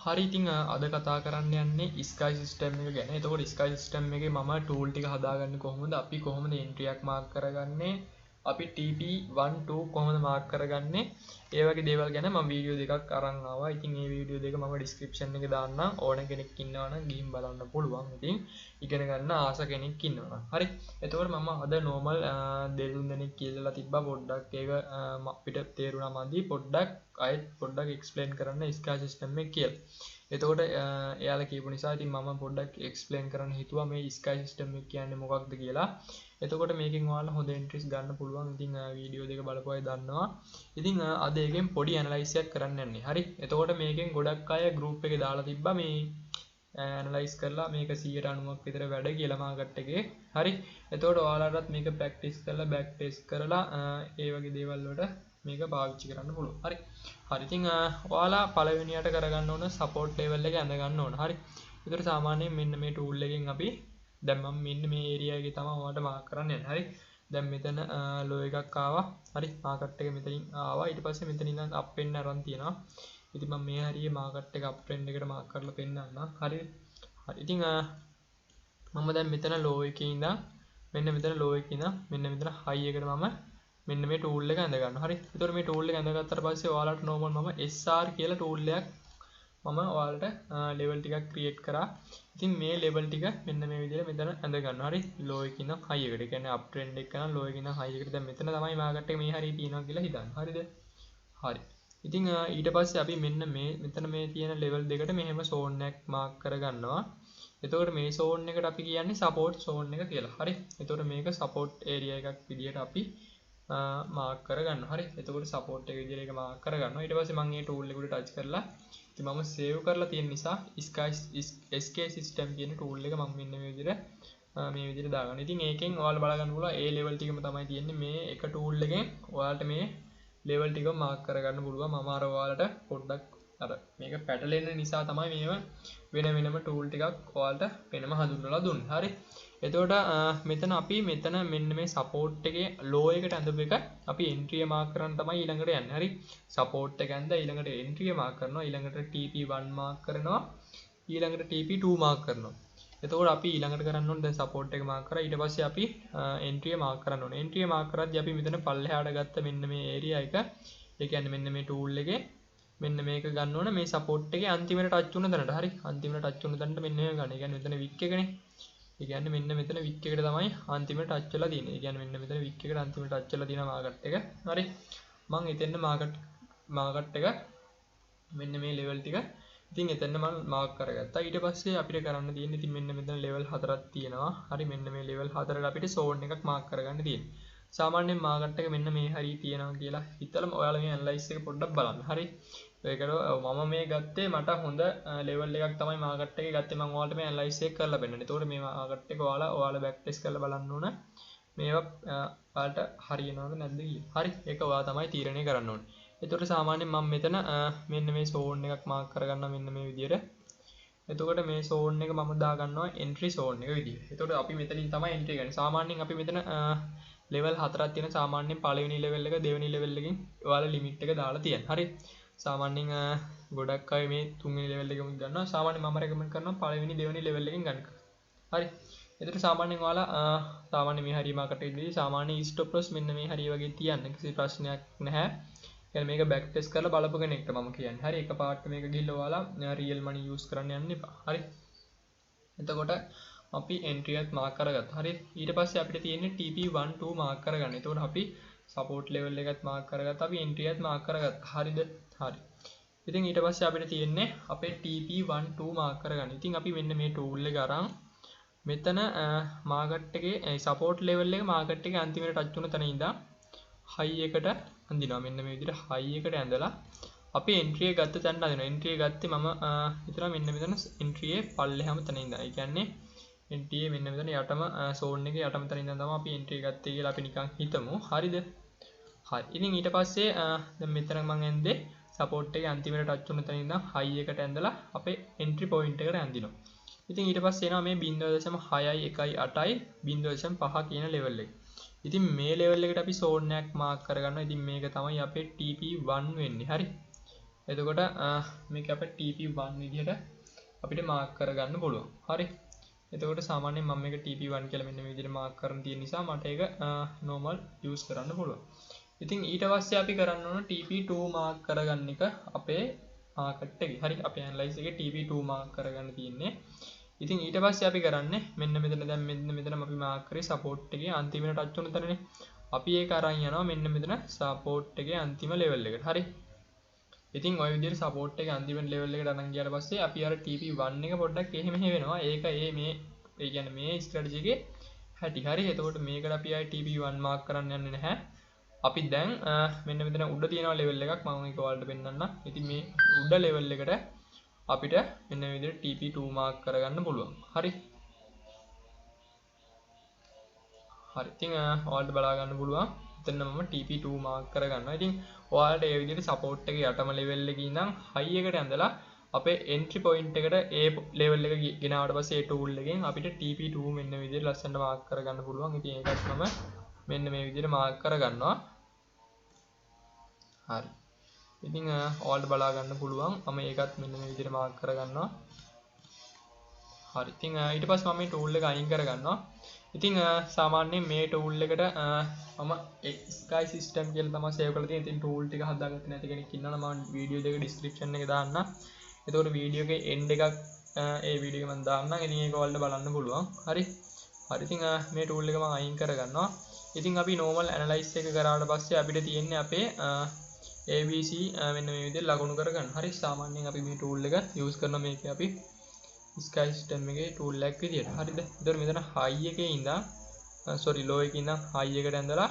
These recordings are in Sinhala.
හරි ඉතින් අද කතා කරන්න යන්නේ ස්කයි සිස්ටම් එක ගැන. එතකොට ස්කයි සිස්ටම් එකේ මම ටූල් ටික හදාගන්නේ කොහොමද? අපි කොහොමද එන්ට්‍රි එකක් මාක් කරගන්නේ? අපි TP12 කොහොමද මාක් කරගන්නේ? ඒ වගේ දේවල් ගැන මම වීඩියෝ දෙකක් අරන් ආවා. ඉතින් මේ වීඩියෝ දෙක මම ඩිස්ක්‍රිප්ෂන් එකේ දාන්නම්. ඕන කෙනෙක් ඉන්නවා නම් ගිහින් බලන්න පුළුවන්. ඉතින් ඉගෙන ගන්න ආස කෙනෙක් ඉන්නවා නම්. හරි. එතකොට මම අද normal දෙතුන් දෙනෙක් කියලා තිබ්බා පොඩ්ඩක් ඒක අපිට තේරුණා මදි පොඩ්ඩක් අයත් පොඩ්ඩක් එක්ස්ප්ලেইন කරන්න ස්කයි සිස්ටම් එක කියලා. එතකොට එයාලා කියපු නිසා ඉතින් මම පොඩ්ඩක් එක්ස්ප්ලেইন කරන්න හිතුවා මේ ස්කයි සිස්ටම් එක කියන්නේ මොකක්ද කියලා. එතකොට මේකෙන් ඔයාලා හොඳ එන්ට්‍රීස් ගන්න පුළුවන්. ඉතින් වීඩියෝ දෙක බලපු අය දන්නවා. ඉතින් අද එකෙන් පොඩි ඇනලයිස් එකක් කරන්න යන්නේ. හරි. එතකොට මේකෙන් ගොඩක් අය ගෲප් එකේ දාලා තිබ්බා මේ ඇනලයිස් කරලා මේක 190ක් විතර වැඩ කියලා මාකට් එකේ. හරි. එතකොට ඔයාලටත් මේක ප්‍රැක්ටිස් කරලා බෑක් ටෙස්ට් කරලා ඒ වගේ දේවල් වලට මේක පාවිච්චි කරන්න පුළුවන්. හරි. හරි. ඉතින් ඔයාලා පළවෙනියට කරගන්න ඕන සපෝට් ලෙවල් එක ඇඳ ගන්න ඕන. හරි. ඒතර සාමාන්‍යයෙන් මෙන්න මේ ටූල් එකෙන් අපි දැන් මම මෙන්න මේ ඒරියා එකේ තමයි ඔයාලට මාක් කරන්න යන්නේ. හරි. දැන් මෙතන ලෝ එකක් ආවා. හරි. මාකට් එක මෙතනින් ආවා. ඊට පස්සේ මෙතන ඉඳන් අප් වෙන්න අරන් තියෙනවා. ඉතින් මම මේ හරියේ මාකට් එක අප් ට්‍රෙන්ඩ් එකට මාක් කරලා පෙන්නන්නම්. හරි. හරි. ඉතින් මම දැන් මෙතන ලෝ එකේ ඉඳන් මෙන්න මෙතන ලෝ එකේ ඉඳන් මෙන්න මෙතන හයි එකට මම මෙන්න මේ ටූල් එක ඇඳ ගන්නවා. හරි. ඒතකොට මේ ටූල් එක ඇඳගත්තට පස්සේ ඔයාලට normal මම SR කියලා ටූල් එකක් මම ඔයාලට level ටිකක් create කරා. ඉතින් මේ level ටික මෙන්න මේ විදිහට මෙතන ඇඳ ගන්නවා. හරි. low එකකින් ඉඳන් high එකට. ඒ කියන්නේ up trend එක කරන low එකකින් ඉඳන් high එකට. දැන් මෙතන තමයි මාකට් එක මේ හරිය තියෙනවා කියලා හිතන්න. හරිද? හරි. ඉතින් ඊට පස්සේ අපි මෙන්න මේ මෙතන මේ තියෙන level දෙකට මෙහෙම zone එකක් mark කරගන්නවා. එතකොට මේ zone එකට අපි කියන්නේ support zone එක කියලා. හරි. එතකොට මේක support area එකක් විදියට අපි මාක් කරගන්න. හරි. එතකොට සපෝට් එක විදිහට ඒක මාක් කරගන්නවා. ඊට පස්සේ මම මේ ටූල් එක උඩ ටච් කරලා ඉතින් මම සේව් කරලා තියෙන නිසා SK system කියන ටූල් එක මම මෙන්න මේ විදිහට දාගන්න. ඉතින් ඒකෙන් ඔයාලා බලගන්න පුළුවන් ඒ level ටිකම තමයි තියෙන්නේ. මේ එක ටූල් එකෙන් ඔයාලට මේ level ටික මාක් කරගන්න පුළුවන්. මම අර ඔයාලට පොඩ්ඩක් අර මේක පැටලෙන නිසා තමයි මේව වෙන වෙනම ටූල් ටිකක් ඔයාලට වෙනම හඳුන්වලා දුන්නේ. හරි. එතකොට මෙතන අපි මෙතන මෙන්න මේ සපෝට් එකේ ලෝ එකට ඇඳපු එක අපි එන්ට්‍රිය මාක් කරන්න තමයි ඊළඟට යන්නේ. හරි. සපෝට් එක ඇඳලා ඊළඟට එන්ට්‍රිය මාක් කරනවා. ඊළඟට TP1 මාක් කරනවා. ඊළඟට TP2 මාක් කරනවා. එතකොට අපි ඊළඟට කරන්න ඕනේ දැන් සපෝට් එක මාක් කරා. ඊට පස්සේ අපි එන්ට්‍රිය මාක් කරන්න ඕනේ. එන්ට්‍රිය මාක් කරද්දී අපි මෙතන පල්ලෙහාට ගත්ත මෙන්න මේ ඒරියා එක ඒ කියන්නේ මෙන්න මේ ටූල් එකේ මෙන්න මේක ගන්න ඕනේ මේ සපෝට් එකේ අන්තිමට ටච් වුණ තැනට. හරි. අන්තිමට ටච් වුණ තැනට මෙන්න මේක ගන්න. ඒ කියන්නේ මෙතන වික් එකනේ. ඒ කියන්නේ මෙන්න මෙතන වික් එකට තමයි අන්තිමට ටච් වෙලා තියෙන්නේ. ඒ කියන්නේ මෙන්න මෙතන වික් එකට අන්තිමට ටච් වෙලා තියෙන මාකට් එක. හරි. මම එතෙන්න මාකට් එක මෙන්න මේ level ටික ඉතින් එතන මම මාක් කරගත්තා. ඊට පස්සේ අපිට කරන්න තියෙන්නේ ඉතින් මෙන්න මෙතන level 4ක් තියෙනවා. හරි. මෙන්න මේ level 4ට අපිට zone එකක් මාක් කරගන්න තියෙනවා. සාමාන්‍යයෙන් මාකට් එක මෙන්න මේ හරිය තියෙනවා කියලා හිතලා ඔයාලා මේ ඇනලයිස් එක පොඩ්ඩක් බලන්න. හරි. ඒකට මම මේ ගත්තේ මට හොඳ ලෙවල් එකක් තමයි මාකට් එකේ ගත්තේ. මම ඔයාලට මේ ඇනලයිස් එක කරලා පෙන්නන්න. ඒතකොට මේ මාකට් එක ඔයාලා බෑක් ටෙස්ට් කරලා බලන්න ඕන. මේවා ඔයාලට හරියනවද නැද්ද කියලා. හරි. ඒක ඔයා තමයි තීරණය කරන්න ඕනේ. ඒතකොට සාමාන්‍යයෙන් මම මෙතන මෙන්න මේ zone එකක් මාක් කරගන්නවා මෙන්න මේ විදියට. එතකොට මේ zone එක මම දා ගන්නවා entry zone එක විදියට. එතකොට අපි මෙතනින් තමයි entry ගන්නේ. සාමාන්‍යයෙන් අපි මෙතන level 4ක් තියෙන සාමාන්‍යයෙන් පළවෙනි level එක දෙවෙනි level එකකින් ඔයාලා limit එක දාලා තියෙනවා. හරි. සාමාන්‍යයෙන් ගොඩක් අය මේ තුන්වෙනි level එකෙම ගන්නවා. සාමාන්‍යයෙන් මම recommend කරනවා පළවෙනි දෙවෙනි level එකෙන් ගන්න. හරි. එතකොට සාමාන්‍යයෙන් ඔයාලා සාමාන්‍ය මේ හරිය මාකට් එකේදී සාමාන්‍ය stop loss මෙන්න මේ හරිය වගේ තියන්න කිසි ප්‍රශ්නයක් නැහැ. يعني මේක back test කරලා බලපු කෙනෙක්ට මම කියන්නේ. හරි. එකපාරට මේක ගිහිල්ලා ඔයාලා real money use කරන්න යන්න එපා. හරි. එතකොට අපි entry එකක් මාක් කරගත්තා. හරි. ඊට පස්සේ අපිට තියෙන්නේ TP12 මාක් කරගන්න. එතකොට අපි support level එකත් මාක් කරගත්තා. අපි entry එකත් මාක් කරගත්තා. හරිද? හරි. ඉතින් ඊට පස්සේ අපිට තියෙන්නේ අපේ TP12 මාක් කරගන්න. ඉතින් අපි මෙන්න මේ tool එක අරන් මෙතන මාකට් එකේ support level එක මාකට් එකේ අන්තිමට ටච් වුණ තැන ඉඳන් high එකට අඳිනවා. මෙන්න මේ විදිහට high එකට ඇඳලා අපි entry එක ගත්ත තැනට අදිනවා. entry එක ගත්තේ මම හිතනවා මෙන්න මෙතන entry එක පල්ලෙහාම තැන ඉඳන්. ඒ කියන්නේ entry එක මෙන්න මෙතන යටම zone එකේ යටම තැන ඉඳන් තමයි අපි entry එක ගත්තේ කියලා අපි නිකන් හිතමු. හරිද? හරි. ඉතින් ඊට පස්සේ දැන් මෙතන මම ඇඳේ support එකේ අන්තිමට ටච් වුණ තැන ඉඳන් high එකට ඇඳලා අපේ entry point එකට ඇඳිනවා. ඉතින් ඊට පස්සේ එනවා මේ 0.618යි 0.5 කියන level එක. ඉතින් මේ level එකට අපි zone එකක් mark කරගන්නවා. ඉතින් මේක තමයි අපේ TP1 වෙන්නේ. හරි. එතකොට මේක අපිට TP1 විදිහට අපිට මාක් කරගන්න පුළුවන්. හරි. එතකොට සාමාන්‍යයෙන් මම මේක TP1 කියලා මෙන්න මේ විදිහට මාක් කරන් තියෙන නිසා මට ඒක normal use කරන්න පුළුවන්. ඉතින් ඊට පස්සේ අපි කරන්න ඕන TP2 මාක් කරගන්න එක අපේ මාකට් එකේ. හරි. අපේ ඇනලයිස් එකේ TP2 මාක් කරගන්න තියෙන්නේ. ඉතින් ඊට පස්සේ අපි කරන්නේ මෙන්න මෙතන දැන් මෙතන අපි මාක් කරේ සපෝට් එකේ අන්තිමට ටච් වුණ තැනනේ. අපි ඒක අරන් යනවා මෙන්න මෙතන සපෝට් එකේ අන්තිම ලෙවල් එකට. හරි. ඉතින් ඔය විදිහට සපෝට් එකේ අන්තිම ලෙවල් එකට අරන් ගියාට පස්සේ අපි අර TP1 එක පොඩ්ඩක් එහෙම වෙනවා. ඒක ඒ කියන්නේ මේ ස්ට්‍රැටජි එකේ හැටි. හරි. එතකොට මේකට අපි ආයි TP1 මාක් කරන්න යන්නේ නැහැ. අපි දැන් මෙන්න මෙතන උඩ තියෙනවා ලෙවල් එකක් මම ඒක ඔයාලට පෙන්නන්නම්. ඉතින් මේ උඩ ලෙවල් එකට අපිට මෙන්න මේ විදිහට TP2 මාක් කරගන්න පුළුවන්. හරි. හරි. ඉතින් ඔයාලට බලා ගන්න පුළුවන්. එතන මම TP2 මාක් කරගන්නවා. ඉතින් ඔයාලට ඒ විදිහට සපෝට් එකේ යටම ලෙවල් එකේ ඉඳන් හයි එකට ඇඳලා අපේ එන්ට්‍රි පොයින්ට් එකට ඒ ලෙවල් එක ගෙනාවට පස්සේ ඒ ටූල් එකෙන් අපිට TP2 මෙන්න විදිහට ලස්සනට මාක් කරගන්න පුළුවන්. ඉතින් ඒකත් මම මෙන්න මේ විදිහට මාක් කරගන්නවා. හරි. ඉතින් ඔයාලට බලා ගන්න පුළුවන්. මම ඒකත් මෙන්න මේ විදිහට මාක් කරගන්නවා. හරි. ඉතින් ඊට පස්සේ මම මේ ටූල් එක අයින් කරගන්නවා. ඉතින් සාමාන්‍යයෙන් මේ ටූල් එකට මම sky system කියලා තමයි සේව් කරලා තියෙන්නේ. ඉතින් ටූල් ටික හදාගත්තේ නැති කෙනෙක් ඉන්නවා නම් මම වීඩියෝ දෙක ඩිස්ක්‍රිප්ෂන් එකේ දාන්න. එතකොට වීඩියෝ එකේ එන්ඩ් එකක් ඒ වීඩියෝ එක මම දාන්නම්. ඉතින් ඒක ඔයාලට බලන්න පුළුවන්. හරි. හරි. ඉතින් මේ ටූල් එක මම අයින් කරගන්නවා. ඉතින් අපි normal analyze එක කරාට පස්සේ අපිට තියෙන්නේ අපේ ABC මෙන්න මේ විදිහට ලකුණු කරගන්න. හරි. සාමාන්‍යයෙන් අපි මේ ටූල් එක use කරන මේකේ අපි sky system එකේ ටූල් එකක් විදියට. හරිද? එතකොට මෙතන high එකේ ඉඳන් low එකේ ඉඳන් high එකට ඇඳලා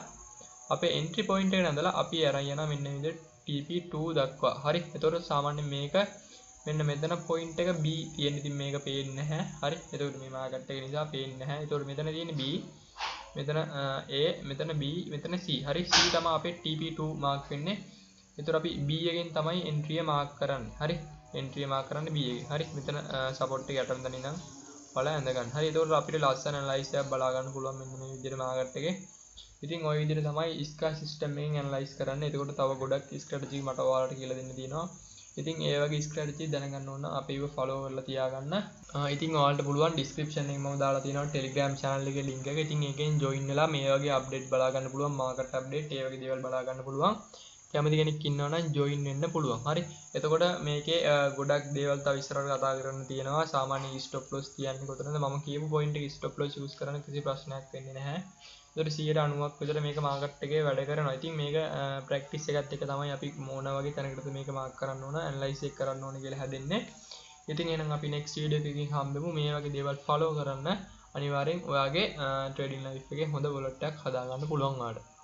අපේ entry point එකට ඇඳලා අපි අරන් යනවා මෙන්න මේ විදියට TP2 දක්වා. හරි. එතකොට සාමාන්‍යයෙන් මේක මෙන්න මෙතන point එක B තියෙන. ඉතින් මේක පේන්නේ නැහැ. හරි. එතකොට මේ මාකට් එක නිසා පේන්නේ නැහැ. එතකොට මෙතන තියෙන්නේ B, මෙතන A, මෙතන B, මෙතන C. හරි. C තමයි අපේ TP2 මාක් වෙන්නේ. එතකොට අපි B එකෙන් තමයි entry එක මාක් කරන්නේ. හරි. entry මාක් කරන්නේ B එකේ. හරි. මෙතන support එක යටම තැන ඉඳන් බලලා ඇඳ ගන්න. හරි. එතකොට අපිට ලස්සන analyze එකක් බලා ගන්න පුළුවන් මෙන්න මේ විදිහට මාකට් එකේ. ඉතින් ওই විදිහට තමයි sky system එකෙන් analyze කරන්නේ. එතකොට තව ගොඩක් strategy මට ඔයාලට කියලා දෙන්න තියෙනවා. ඉතින් ඒ වගේ strategy දැනගන්න ඕන අපිව follow කරලා තියාගන්න. ඉතින් ඔයාලට පුළුවන් description එකේ මම දාලා තියෙනවා Telegram channel එකේ link එක. ඉතින් ඒකෙන් join වෙලා මේ වගේ update බලා ගන්න පුළුවන්. market update ඒ වගේ දේවල් බලා ගන්න පුළුවන්. කැමති කෙනෙක් ඉන්නවා නම් join වෙන්න පුළුවන්. හරි. එතකොට මේකේ ගොඩක් දේවල් තව ඉස්සරහට කතා කරන්න තියෙනවා. සාමාන්‍ය stop loss කියන්නේ කොතනද? මම කියපු point එක stop loss use කරන්න කිසි ප්‍රශ්නයක් වෙන්නේ නැහැ. ඒතකොට 90%ක් විතර මේක මාකට් එකේ වැඩ කරනවා. ඉතින් මේක ප්‍රැක්ටිස් එකත් එක තමයි අපි මොන වගේ තැනකටද මේක මාක් කරන්න ඕන, ඇනලයිස් එක කරන්න ඕන කියලා හැදෙන්නේ. ඉතින් එහෙනම් අපි next video එකකින් හම්බෙමු. මේ වගේ දේවල් follow කරන්න අනිවාර්යෙන් ඔයාගේ trading life එකේ හොඳ wallet එකක් හදාගන්න පුළුවන් ඔයාලට.